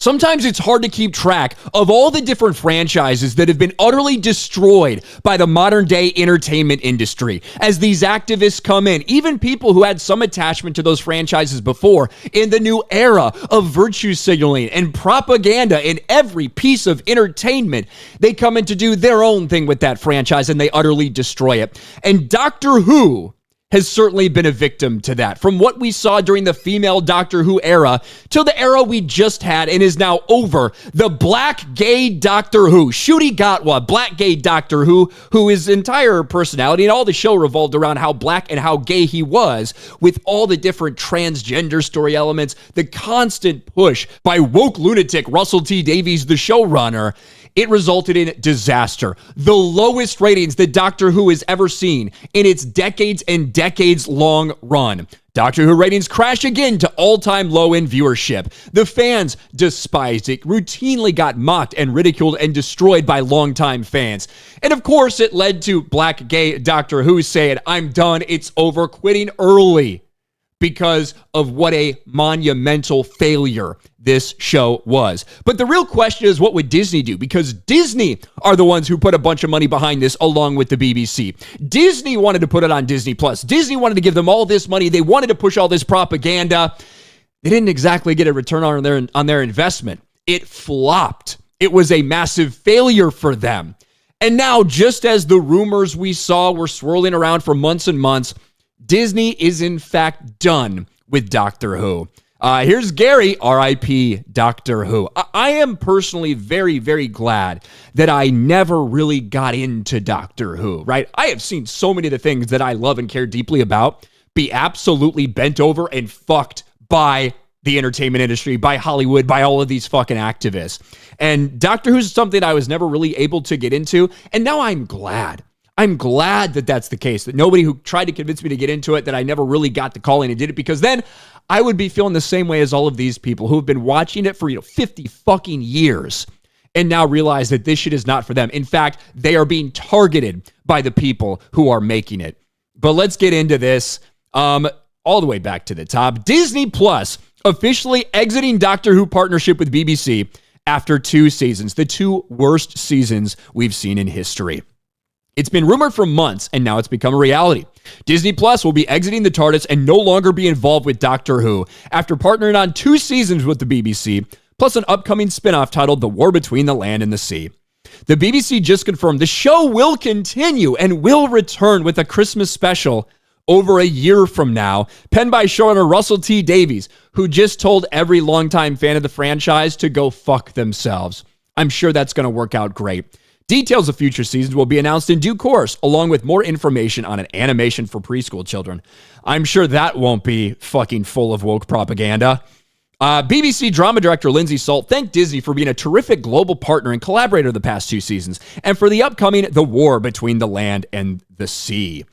Sometimes it's hard to keep track of all the different franchises that have been utterly destroyed by the modern day entertainment industry. As these activists come in, even people who had some attachment to those franchises before, in the new era of virtue signaling and propaganda in every piece of entertainment, they come in to do their own thing with that franchise and they utterly destroy it. And Doctor Who has certainly been a victim to that. From what we saw during the female Doctor Who era to the era we just had and is now over, the black gay Doctor Who, Ncuti Gatwa, black gay Doctor Who, his entire personality and all the show revolved around how black and how gay he was, with all the different transgender story elements, the constant push by woke lunatic Russell T Davies, the showrunner. It resulted in disaster. The lowest ratings that Doctor Who has ever seen in its decades and decades long run. Doctor Who ratings crash again to all-time low in viewership. The fans despised it, routinely got mocked and ridiculed and destroyed by longtime fans. And of course, it led to black gay Doctor Who saying, "I'm done, it's over," quitting early because of what a monumental failure this show was. But the real question is, what would Disney do? Because Disney are the ones who put a bunch of money behind this along with the BBC. Disney wanted to put it on Disney Plus. Disney wanted to give them all this money. They wanted to push all this propaganda. They didn't exactly get a return on their investment. It flopped. It was a massive failure for them. And now, just as the rumors we saw were swirling around for months and months, Disney is in fact done with Doctor Who. Here's Gary, R.I.P. Doctor Who. I am personally very, very glad that I never really got into Doctor Who, right? I have seen so many of the things that I love and care deeply about be absolutely bent over and fucked by the entertainment industry, by Hollywood, by all of these fucking activists. And Doctor Who is something I was never really able to get into, and now I'm glad. I'm glad that that's the case, that nobody who tried to convince me to get into it, that I never really got the calling and did it, because then I would be feeling the same way as all of these people who have been watching it for, 50 fucking years and now realize that this shit is not for them. In fact, they are being targeted by the people who are making it. But let's get into this all the way back to the top. Disney Plus officially exiting Doctor Who partnership with BBC after 2 seasons, the 2 worst seasons we've seen in history. It's been rumored for months, and now it's become a reality. Disney Plus will be exiting the TARDIS and no longer be involved with Doctor Who after partnering on 2 seasons with the BBC, plus an upcoming spin-off titled The War Between the Land and the Sea. The BBC just confirmed the show will continue and will return with a Christmas special over a year from now, penned by showrunner Russell T Davies, who just told every longtime fan of the franchise to go fuck themselves. I'm sure that's going to work out great. Details of future seasons will be announced in due course, along with more information on an animation for preschool children. I'm sure that won't be fucking full of woke propaganda. BBC drama director Lindsay Salt thanked Disney for being a terrific global partner and collaborator the past 2 seasons, and for the upcoming The War Between the Land and the Sea.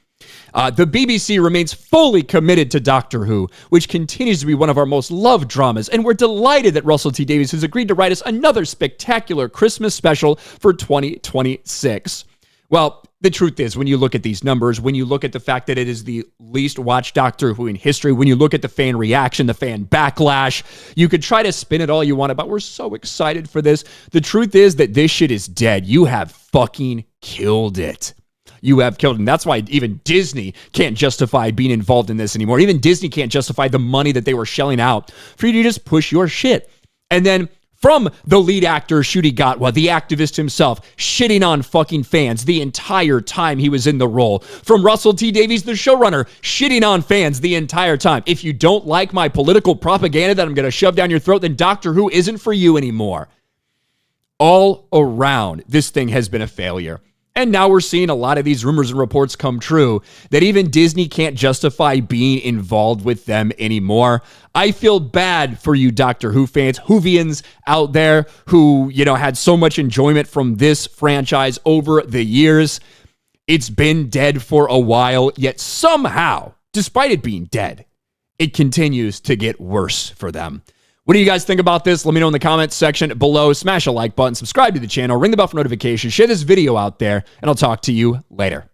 The BBC remains fully committed to Doctor Who, which continues to be one of our most loved dramas, and we're delighted that Russell T Davies has agreed to write us another spectacular Christmas special for 2026. Well, the truth is, when you look at these numbers, when you look at the fact that it is the least watched Doctor Who in history, when you look at the fan reaction, the fan backlash, you could try to spin it all you want about, we're so excited for this. The truth is that this shit is dead. You have fucking killed it. You have killed, and that's why even Disney can't justify being involved in this anymore. Even Disney can't justify the money that they were shelling out for you to just push your shit. And then from the lead actor, Ncuti Gatwa, the activist himself, shitting on fucking fans the entire time he was in the role. From Russell T Davies, the showrunner, shitting on fans the entire time. If you don't like my political propaganda that I'm going to shove down your throat, then Doctor Who isn't for you anymore. All around, this thing has been a failure. And now we're seeing a lot of these rumors and reports come true that even Disney can't justify being involved with them anymore. I feel bad for you Doctor Who fans, Whovians out there who, had so much enjoyment from this franchise over the years. It's been dead for a while, yet somehow, despite it being dead, it continues to get worse for them. What do you guys think about this? Let me know in the comments section below. Smash a like button, subscribe to the channel, ring the bell for notifications, share this video out there, and I'll talk to you later.